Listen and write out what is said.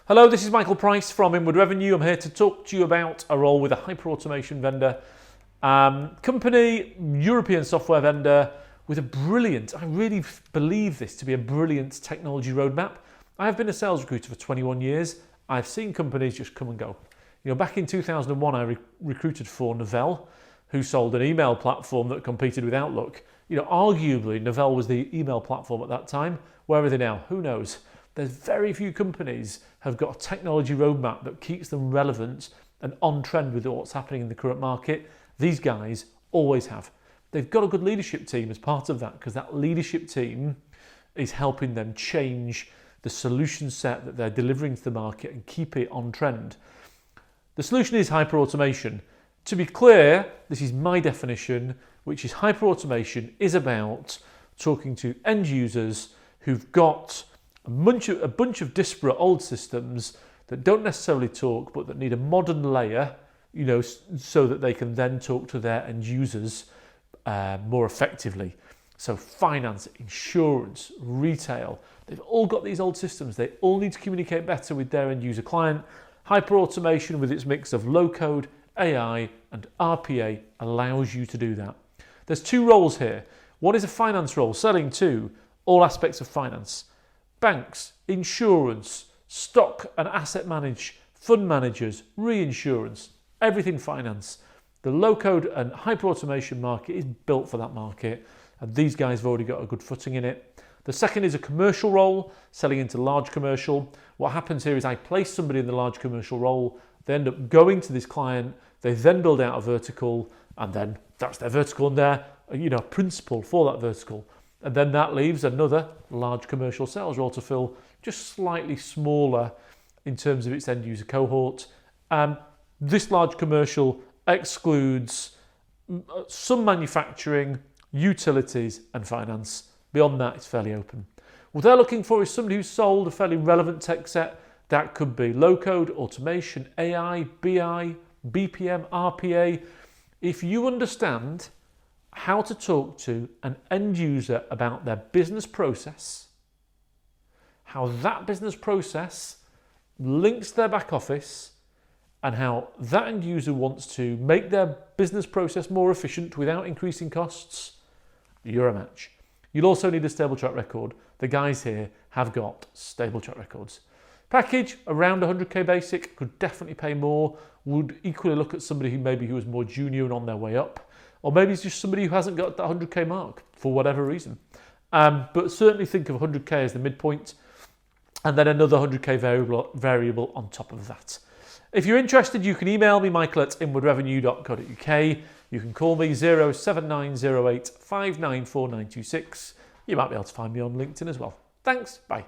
Hello, this is Michael Price from Inward Revenue. I'm here to talk to you about a role with a hyperautomation vendor, company, European software vendor with a brilliant, I really believe this to be a brilliant technology roadmap. I've been a sales recruiter for 21 years. I've seen companies just come and go. Back in 2001, I recruited for Novell, who sold an email platform that competed with Outlook. Arguably, Novell was the email platform at that time. Where are they now? Who knows? There's very few companies have got a technology roadmap that keeps them relevant and on trend with what's happening in the current market. These guys always have. They've got a good leadership team as part of that, because that leadership team is helping them change the solution set that they're delivering to the market and keep it on trend. The solution is hyperautomation. To be clear, this is my definition, which is hyperautomation is about talking to end users who've got a bunch of disparate old systems that don't necessarily talk, but that need a modern layer, so that they can then talk to their end users more effectively. So finance, insurance, retail, they've all got these old systems. They all need to communicate better with their end user client. Hyperautomation with its mix of low code, AI and RPA allows you to do that. There's two roles here. One is a finance role, selling to all aspects of finance. Banks, insurance, stock and asset fund managers, reinsurance, everything finance. The low-code and hyperautomation market is built for that market, and these guys have already got a good footing in it. The second is a commercial role, selling into large commercial. What happens here is I place somebody in the large commercial role, they end up going to this client, they then build out a vertical, and then that's their vertical and their principal for that vertical. And then that leaves another large commercial sales role to fill, just slightly smaller in terms of its end user cohort. This large commercial excludes some manufacturing, utilities and finance. Beyond that, it's fairly open. What they're looking for is somebody who's sold a fairly relevant tech set. That could be low code, automation, AI, BI, BPM, RPA. If you understand how to talk to an end user about their business process, how that business process links to their back office, and how that end user wants to make their business process more efficient without increasing costs, you're a match. You'll also need a stable track record. The guys here have got stable track records. Package around 100k basic, could definitely pay more. Would equally look at somebody who was more junior and on their way up. Or maybe it's just somebody who hasn't got that 100k mark for whatever reason. But certainly think of 100k as the midpoint, and then another 100k variable on top of that. If you're interested, you can email me, michael@inwardrevenue.co.uk. You can call me 07908 594926. You might be able to find me on LinkedIn as well. Thanks, bye.